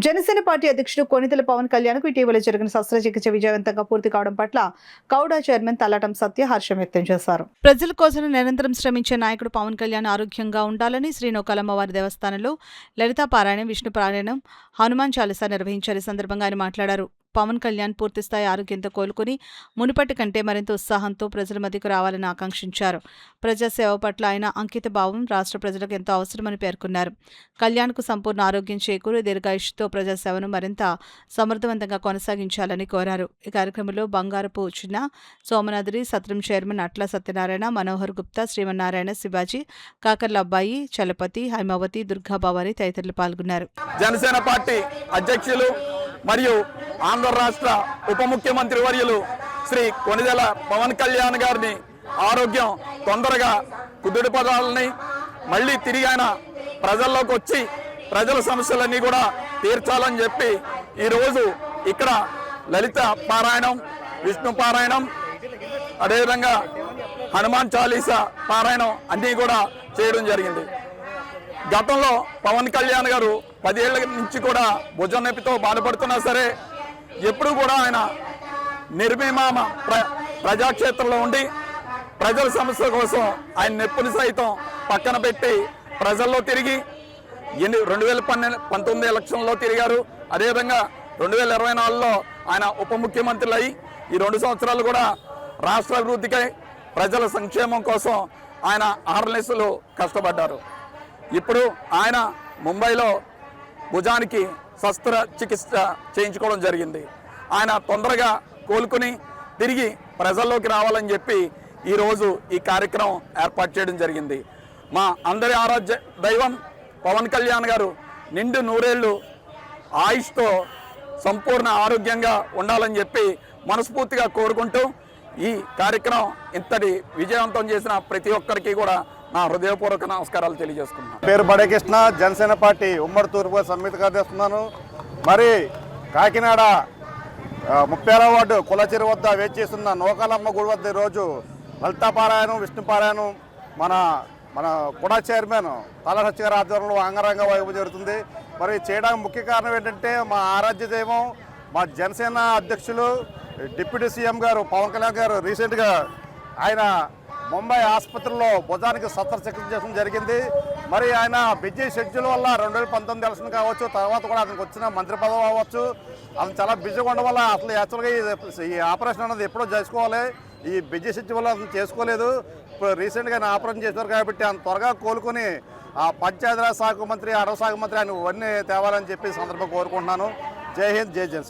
Janasena party అధ్యక్షుడు కొణిదెల పవన్ కళ్యాణ్కు ఇటీవల జరిగిన శస్త్రచికిత్స విజయవంతంగా పూర్తి కావడం పట్ల కౌడా చైర్మన్ తల్లటం సత్య హర్షం వ్యక్తం చేశారు. ప్రజల కోసం నిరంతరం శ్రమించే నాయకుడు పవన్ కళ్యాణ్ ఆరోగ్యంగా ఉండాలని శ్రీనోకాలమ్మవారి దేవస్థానంలో లలితా పారాయణం, విష్ణు పారాయణం, హనుమాన్ చాలీసా నిర్వహించారు. ఈ సందర్భంగా ఆయన మాట్లాడారు. పవన్ కళ్యాణ్ పూర్తిస్థాయి ఆరోగ్యంతో కోలుకుని మునుపటి కంటే మరింత ఉత్సాహంతో ప్రజల మధ్యకు రావాలని ఆకాంక్షించారు. ప్రజాసేవ పట్ల ఆయన అంకిత భావం రాష్ట్ర ప్రజలకు ఎంతో అవసరమని పేర్కొన్నారు. కళ్యాణ్కు సంపూర్ణ ఆరోగ్యం చేకూరి దీర్ఘాయుష్తో ప్రజాసేవను మరింత సమర్థవంతంగా కొనసాగించాలని కోరారు. ఈ కార్యక్రమంలో బంగారపు చిన్న, సోమనాద్రి సత్రం చైర్మన్ అట్ల సత్యనారాయణ, మనోహర్ గుప్తా, శ్రీమన్నారాయణ, శివాజీ, కాకర్ల అబ్బాయి, చలపతి, హైమావతి, దుర్గాభవాని తదితరులు పాల్గొన్నారు. జనసేన పార్టీ అధ్యక్షులు మరియు ఆంధ్ర రాష్ట్ర ఉప ముఖ్యమంత్రి వర్యులు శ్రీ కొణిదెల పవన్ కళ్యాణ్ గారిని ఆరోగ్యం తొందరగా కుదుటపడాలని, మళ్ళీ తిరిగి ఆయన ప్రజల్లోకి వచ్చి ప్రజల సమస్యలన్నీ కూడా తీర్చాలని చెప్పి ఈరోజు ఇక్కడ లలిత పారాయణం, విష్ణు పారాయణం, అదేవిధంగా హనుమాన్ చాలీసా పారాయణం అన్నీ కూడా చేయడం జరిగింది. గతంలో పవన్ కళ్యాణ్ గారు 10 ఏళ్ల నుంచి కూడా భుజం నొప్పితో బాధపడుతున్నా సరే ఎప్పుడు కూడా ఆయన నిర్విమామ ప్రజాక్షేత్రంలో ఉండి ప్రజల సమస్యల కోసం ఆయన నొప్పిని సైతం పక్కన పెట్టి ప్రజల్లో తిరిగి 2019 ఎలక్షన్లో తిరిగారు. అదేవిధంగా 2024లో ఆయన ఉప ముఖ్యమంత్రులు అయ్యి ఈ 2 సంవత్సరాలు కూడా రాష్ట్ర అభివృద్ధికై ప్రజల సంక్షేమం కోసం ఆయన అహర్నిశలు కష్టపడ్డారు. ఇప్పుడు ఆయన ముంబైలో భుజానికి శస్త్రచికిత్స చేయించుకోవడం జరిగింది. ఆయన తొందరగా కోలుకుని తిరిగి ప్రజల్లోకి రావాలని చెప్పి ఈరోజు ఈ కార్యక్రమం ఏర్పాటు చేయడం జరిగింది. మా అందరి ఆరాధ్య దైవం పవన్ కళ్యాణ్ గారు నిండు నూరేళ్లు ఆయుష్తో సంపూర్ణ ఆరోగ్యంగా ఉండాలని చెప్పి మనస్ఫూర్తిగా కోరుకుంటూ ఈ కార్యక్రమం ఇంతటి విజయవంతం చేసిన ప్రతి ఒక్కరికి కూడా నా హృదయపూర్వక నమస్కారాలు తెలియజేసుకున్నాను. పేరు బడే కృష్ణ, జనసేన పార్టీ ఉమ్మడి తూర్పు సన్మిత కార్యదర్శిస్తున్నాను. మరి కాకినాడ 30వ వార్డు కులచెరు వద్ద వేచి చేస్తున్న నోకాలమ్మ గుడి వద్ద ఈరోజు లలితా పారాయణం, విష్ణు పారాయణం మన కుడా చైర్మన్ తల సత్య గారి ఆధ్వర్యంలో అంగరంగ వైభవం జరుగుతుంది. మరి చేయడానికి ముఖ్య కారణం ఏంటంటే మా ఆరాధ్య దైవం, మా జనసేన అధ్యక్షులు డిప్యూటీ సీఎం గారు పవన్ కళ్యాణ్ గారు రీసెంట్గా ఆయన ముంబై ఆసుపత్రిలో భుజానికి శస్త్రచికిత్స చేయడం జరిగింది. మరి ఆయన బిజీ షెడ్యూల్ వల్ల 2019 ఎలక్షన్ కావచ్చు, తర్వాత కూడా అతనికి వచ్చిన మంత్రి పదవి అవ్వచ్చు, అతను చాలా బిజీగా ఉండడం వల్ల అసలు యాక్చువల్గా ఈ ఆపరేషన్ అనేది ఎప్పుడో చేసుకోవాలి. ఈ బిజీ షెడ్యూల్ వల్ల అతను చేసుకోలేదు. ఇప్పుడు రీసెంట్గా ఆయన ఆపరేషన్ చేశారు కాబట్టి ఆయన త్వరగా కోలుకొని ఆ పంచాయతీరాజ్ శాఖ మంత్రి, అడవి శాఖ మంత్రి ఆయన ఇవన్నీ తేవాలని చెప్పి సందర్భంగా కోరుకుంటున్నాను. జై హింద్, జై జనసేన.